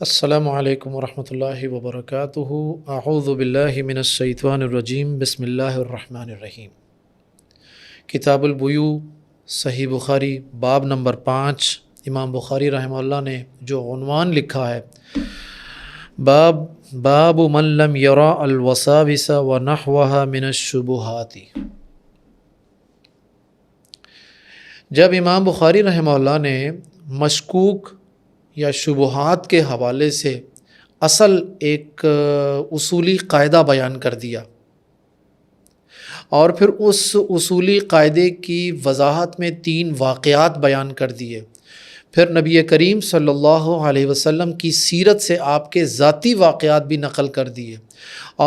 السلام علیکم ورحمۃ اللہ وبرکاتہ۔ اعوذ باللہ من الشیطان الرجیم، بسم اللہ الرحمن الرحیم۔ کتاب البیوع، صحیح بخاری، باب نمبر 5۔ امام بخاری رحمہ اللہ نے جو عنوان لکھا ہے، باب من لم یرا الوساوس ونحوها من الشبہات۔ جب امام بخاری رحمہ اللہ نے مشکوک یا شبہات کے حوالے سے اصل ایک اصولی قاعدہ بیان کر دیا اور پھر اس اصولی قاعدے کی وضاحت میں 3 واقعات بیان کر دیے، پھر نبی کریم صلی اللہ علیہ وسلم کی سیرت سے آپ کے ذاتی واقعات بھی نقل کر دیے،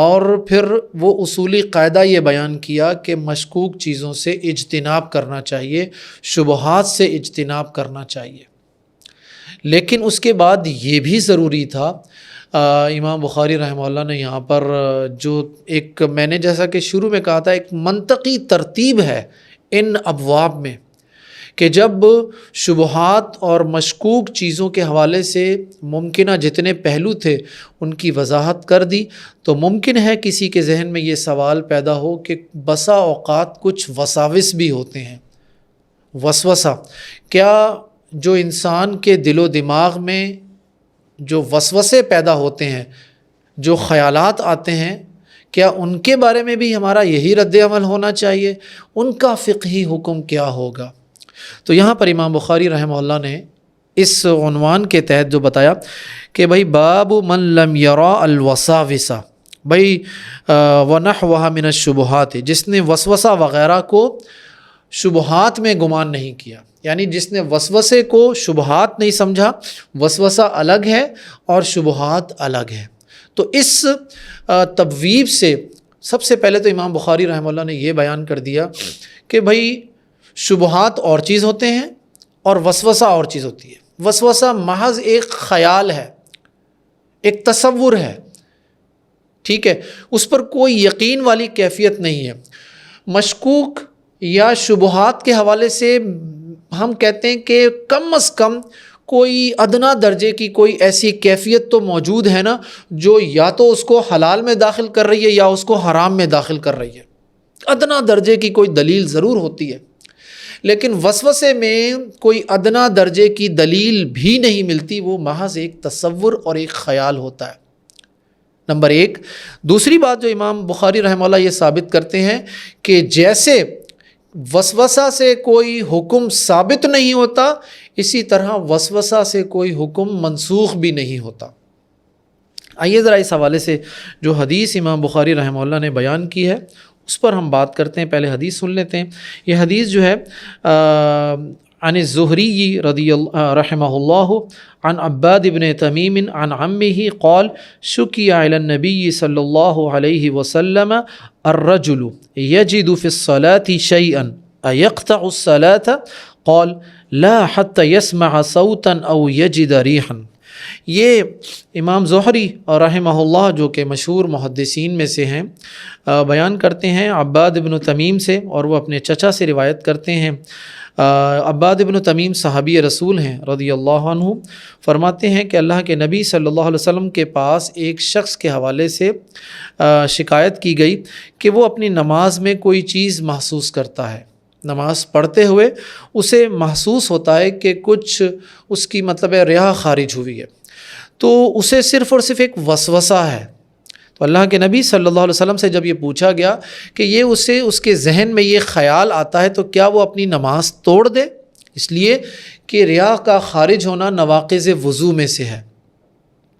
اور پھر وہ اصولی قاعدہ یہ بیان کیا کہ مشکوک چیزوں سے اجتناب کرنا چاہیے، شبہات سے اجتناب کرنا چاہیے۔ لیکن اس کے بعد یہ بھی ضروری تھا، امام بخاری رحمہ اللہ نے یہاں پر جو ایک، میں نے جیسا کہ شروع میں کہا تھا، ایک منطقی ترتیب ہے ان ابواب میں، کہ جب شبہات اور مشکوک چیزوں کے حوالے سے ممکنہ جتنے پہلو تھے ان کی وضاحت کر دی، تو ممکن ہے کسی کے ذہن میں یہ سوال پیدا ہو کہ بسا اوقات کچھ وساوس بھی ہوتے ہیں۔ وسوسہ کیا جو انسان کے دل و دماغ میں جو وسوسے پیدا ہوتے ہیں، جو خیالات آتے ہیں، کیا ان کے بارے میں بھی ہمارا یہی رد عمل ہونا چاہیے؟ ان کا فقہی حکم کیا ہوگا؟ تو یہاں پر امام بخاری رحمہ اللہ نے اس عنوان کے تحت جو بتایا کہ بھائی باب من لم یرا الوساوس، بھائی ونحوها من الشبہات، جس نے وسوسہ وغیرہ کو شبہات میں گمان نہیں کیا، یعنی جس نے وسوسے کو شبہات نہیں سمجھا، وسوسہ الگ ہے اور شبہات الگ ہے۔ تو اس تبویب سے سب سے پہلے تو امام بخاری رحمہ اللہ نے یہ بیان کر دیا کہ بھائی شبہات اور چیز ہوتے ہیں اور وسوسہ اور چیز ہوتی ہے۔ وسوسہ محض ایک خیال ہے، ایک تصور ہے، ٹھیک ہے، اس پر کوئی یقین والی کیفیت نہیں ہے۔ مشکوک یا شبہات کے حوالے سے ہم کہتے ہیں کہ کم از کم کوئی ادنا درجے کی کوئی ایسی کیفیت تو موجود ہے نا، جو یا تو اس کو حلال میں داخل کر رہی ہے یا اس کو حرام میں داخل کر رہی ہے۔ ادنا درجے کی کوئی دلیل ضرور ہوتی ہے، لیکن وسوسے میں کوئی ادنا درجے کی دلیل بھی نہیں ملتی، وہ محض ایک تصور اور ایک خیال ہوتا ہے، نمبر 1۔ دوسری بات جو امام بخاری رحمہ اللہ یہ ثابت کرتے ہیں کہ جیسے وسوسہ سے کوئی حکم ثابت نہیں ہوتا، اسی طرح وسوسہ سے کوئی حکم منسوخ بھی نہیں ہوتا۔ آئیے ذرا اس حوالے سے جو حدیث امام بخاری رحمہ اللہ نے بیان کی ہے اس پر ہم بات کرتے ہیں۔ پہلے حدیث سن لیتے ہیں۔ یہ حدیث جو ہے عن الزہری رضی اللہ رحمہ اللہ عن عباد بن تمیم عن عمہ قال شکی علی النبی صلی اللہ علیہ وسلم الرجل یجد فی الصلاة شیئا ایقطع الصلاة قال لا حتى يسمع صوتا او یجد ریحا۔ یہ امام زہری رحمہ اللہ جو کہ مشہور محدثین میں سے ہیں، بیان کرتے ہیں عباد بن تمیم سے، اور وہ اپنے چچا سے روایت کرتے ہیں۔ عباد بن تمیم صحابی رسول ہیں رضی اللہ عنہ، فرماتے ہیں کہ اللہ کے نبی صلی اللہ علیہ وسلم کے پاس ایک شخص کے حوالے سے شکایت کی گئی کہ وہ اپنی نماز میں کوئی چیز محسوس کرتا ہے، نماز پڑھتے ہوئے اسے محسوس ہوتا ہے کہ کچھ اس کی مطلب ریا خارج ہوئی ہے، تو اسے صرف اور صرف ایک وسوسہ ہے۔ تو اللہ کے نبی صلی اللہ علیہ وسلم سے جب یہ پوچھا گیا کہ یہ اسے اس کے ذہن میں یہ خیال آتا ہے تو کیا وہ اپنی نماز توڑ دے؟ اس لیے کہ ریا کا خارج ہونا نواقض وضو میں سے ہے۔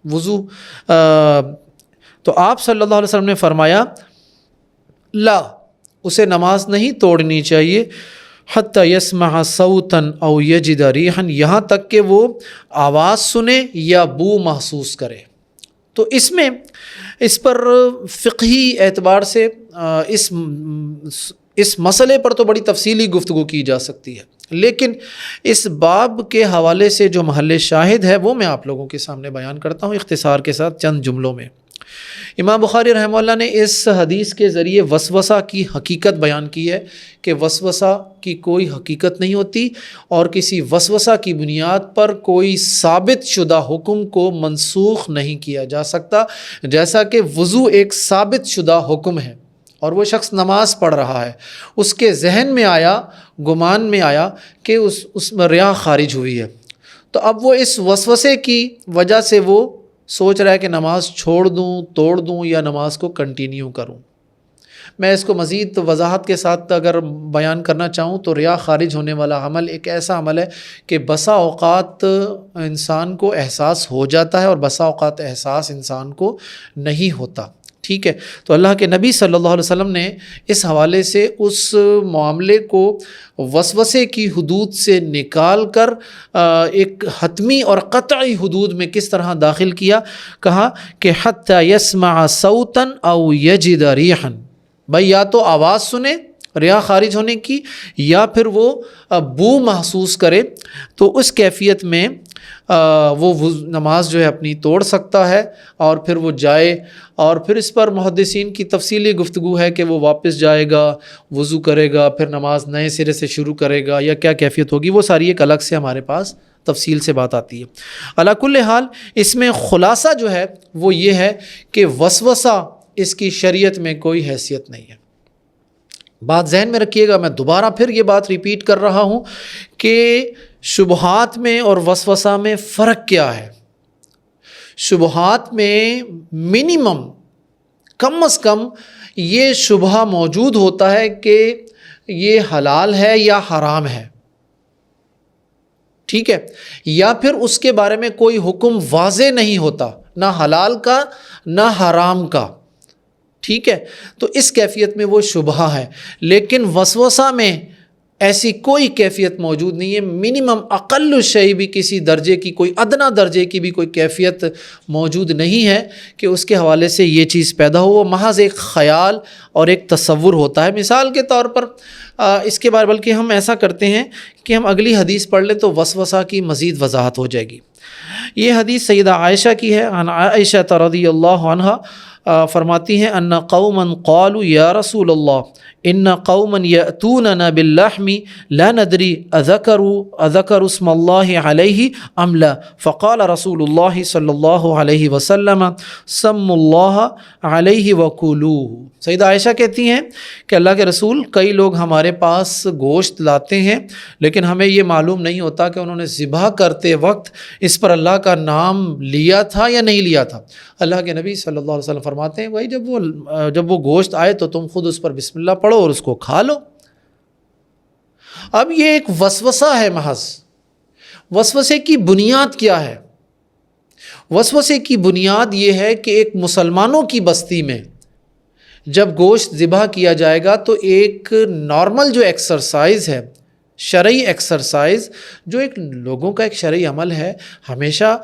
وضو تو آپ صلی اللہ علیہ وسلم نے فرمایا لا، اسے نماز نہیں توڑنی چاہیے، حتی یسمع صوتا او یجد ریحا، یہاں تک کہ وہ آواز سنے یا بو محسوس کرے۔ تو اس پر فقہی اعتبار سے اس مسئلے پر تو بڑی تفصیلی گفتگو کی جا سکتی ہے، لیکن اس باب کے حوالے سے جو محل شاہد ہے وہ میں آپ لوگوں کے سامنے بیان کرتا ہوں اختصار کے ساتھ چند جملوں میں۔ امام بخاری رحمہ اللہ نے اس حدیث کے ذریعے وسوسہ کی حقیقت بیان کی ہے کہ وسوسہ کی کوئی حقیقت نہیں ہوتی اور کسی وسوسہ کی بنیاد پر کوئی ثابت شدہ حکم کو منسوخ نہیں کیا جا سکتا، جیسا کہ وضو ایک ثابت شدہ حکم ہے اور وہ شخص نماز پڑھ رہا ہے، اس کے ذہن میں آیا، گمان میں آیا کہ اس میں ریا خارج ہوئی ہے، تو اب وہ اس وسوسے کی وجہ سے وہ سوچ رہا ہے کہ نماز چھوڑ دوں، توڑ دوں یا نماز کو کنٹینیو کروں۔ میں اس کو مزید وضاحت کے ساتھ اگر بیان کرنا چاہوں تو ریا خارج ہونے والا عمل ایک ایسا عمل ہے کہ بسا اوقات انسان کو احساس ہو جاتا ہے اور بسا اوقات احساس انسان کو نہیں ہوتا، ٹھیک ہے۔ تو اللہ کے نبی صلی اللہ علیہ وسلم نے اس حوالے سے اس معاملے کو وسوسے کی حدود سے نکال کر ایک حتمی اور قطعی حدود میں کس طرح داخل کیا، کہا کہ حتی یسمع صوتا او یجد ریحا، بھائی یا تو آواز سنے ریا خارج ہونے کی یا پھر وہ بو محسوس کرے، تو اس کیفیت میں وہ نماز جو ہے اپنی توڑ سکتا ہے اور پھر وہ جائے، اور پھر اس پر محدثین کی تفصیلی گفتگو ہے کہ وہ واپس جائے گا، وضو کرے گا، پھر نماز نئے سرے سے شروع کرے گا یا کیا کیفیت ہوگی، وہ ساری ایک الگ سے ہمارے پاس تفصیل سے بات آتی ہے۔ علی کل حال اس میں خلاصہ جو ہے وہ یہ ہے کہ وسوسہ اس کی شریعت میں کوئی حیثیت نہیں ہے۔ بات ذہن میں رکھیے گا، میں دوبارہ پھر یہ بات ریپیٹ کر رہا ہوں کہ شبہات میں اور وسوسہ میں فرق کیا ہے۔ شبہات میں منیمم کم از کم یہ شبہ موجود ہوتا ہے کہ یہ حلال ہے یا حرام ہے، ٹھیک ہے، یا پھر اس کے بارے میں کوئی حکم واضح نہیں ہوتا، نہ حلال کا نہ حرام کا، ٹھیک ہے، تو اس کیفیت میں وہ شبہ ہے۔ لیکن وسوسہ میں ایسی کوئی کیفیت موجود نہیں ہے، منیمم اقل شیء بھی کسی درجے کی، کوئی ادنا درجے کی بھی کوئی کیفیت موجود نہیں ہے کہ اس کے حوالے سے یہ چیز پیدا ہو، وہ محض ایک خیال اور ایک تصور ہوتا ہے۔ مثال کے طور پر اس کے بارے بلکہ ہم ایسا کرتے ہیں کہ ہم اگلی حدیث پڑھ لیں تو وسوسہ کی مزید وضاحت ہو جائے گی۔ یہ حدیث سیدہ عائشہ کی ہے، عن عائشہ رضی اللہ عنہا فرماتی ہیں ان قوما قالوا یا رسول اللہ ان قوما یأتوننا باللحم لا ندری اذکر اسم اللہ علیہ ام لا، فقال رسول اللہ صلی اللہ علیہ وسلم سم اللہ علیہ وکلوہ۔ سیدہ عائشہ کہتی ہیں کہ اللہ کے رسول، کئی لوگ ہمارے پاس گوشت لاتے ہیں لیکن ہمیں یہ معلوم نہیں ہوتا کہ انہوں نے ذبح کرتے وقت اس پر اللہ کا نام لیا تھا یا نہیں لیا تھا۔ اللہ کے نبی صلی اللہ علیہ وسلم فرماتے ہیں بھائی جب وہ گوشت آئے تو تم خود اس پر بسم اللہ پڑھو اور اس کو کھا لو۔ اب یہ ایک وسوسہ ہے محض۔ وسوسے کی بنیاد کیا ہے؟ وسوسے کی بنیاد یہ ہے کہ ایک مسلمانوں کی بستی میں جب گوشت ذبح کیا جائے گا تو ایک نارمل جو ایکسرسائز ہے، شرعی ایکسرسائز، جو ایک لوگوں کا ایک شرعی عمل ہے، ہمیشہ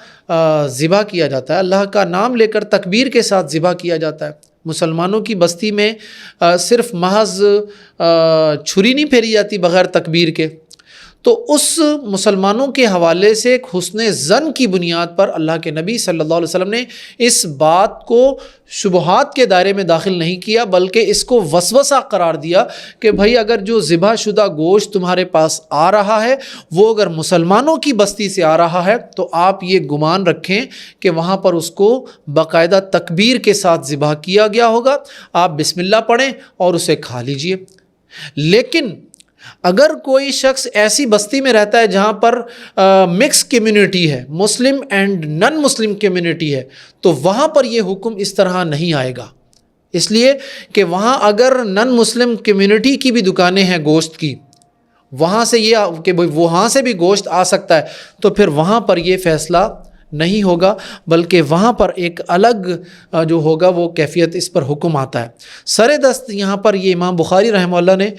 ذبح کیا جاتا ہے، اللہ کا نام لے کر تکبیر کے ساتھ ذبح کیا جاتا ہے۔ مسلمانوں کی بستی میں صرف محض چھری نہیں پھیری جاتی بغیر تکبیر کے، تو اس مسلمانوں کے حوالے سے ایک حسن ظن کی بنیاد پر اللہ کے نبی صلی اللہ علیہ وسلم نے اس بات کو شبہات کے دائرے میں داخل نہیں کیا بلکہ اس کو وسوسہ قرار دیا کہ بھائی اگر جو ذبح شدہ گوشت تمہارے پاس آ رہا ہے وہ اگر مسلمانوں کی بستی سے آ رہا ہے تو آپ یہ گمان رکھیں کہ وہاں پر اس کو باقاعدہ تکبیر کے ساتھ ذبح کیا گیا ہوگا، آپ بسم اللہ پڑھیں اور اسے کھا لیجئے۔ لیکن اگر کوئی شخص ایسی بستی میں رہتا ہے جہاں پر مکس کمیونٹی ہے، مسلم اینڈ نن مسلم کمیونٹی ہے، تو وہاں پر یہ حکم اس طرح نہیں آئے گا، اس لیے کہ وہاں اگر نن مسلم کمیونٹی کی بھی دکانیں ہیں گوشت کی، وہاں سے یہ کہ وہاں سے بھی گوشت آ سکتا ہے، تو پھر وہاں پر یہ فیصلہ نہیں ہوگا بلکہ وہاں پر ایک الگ جو ہوگا وہ کیفیت اس پر حکم آتا ہے۔ سر دست یہاں پر یہ امام بخاری رحمہ اللہ نے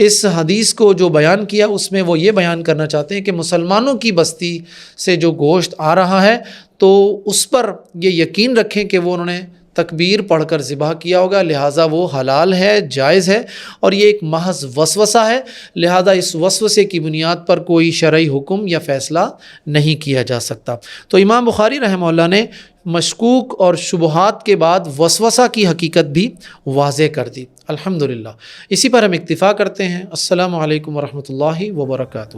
اس حدیث کو جو بیان کیا اس میں وہ یہ بیان کرنا چاہتے ہیں کہ مسلمانوں کی بستی سے جو گوشت آ رہا ہے تو اس پر یہ یقین رکھیں کہ وہ انہوں نے تکبیر پڑھ کر ذبح کیا ہوگا، لہٰذا وہ حلال ہے، جائز ہے، اور یہ ایک محض وسوسہ ہے، لہٰذا اس وسوسے کی بنیاد پر کوئی شرعی حکم یا فیصلہ نہیں کیا جا سکتا۔ تو امام بخاری رحمہ اللہ نے مشکوک اور شبہات کے بعد وسوسہ کی حقیقت بھی واضح کر دی۔ الحمدللہ، اسی پر ہم اکتفا کرتے ہیں۔ السلام علیکم ورحمۃ اللہ وبرکاتہ۔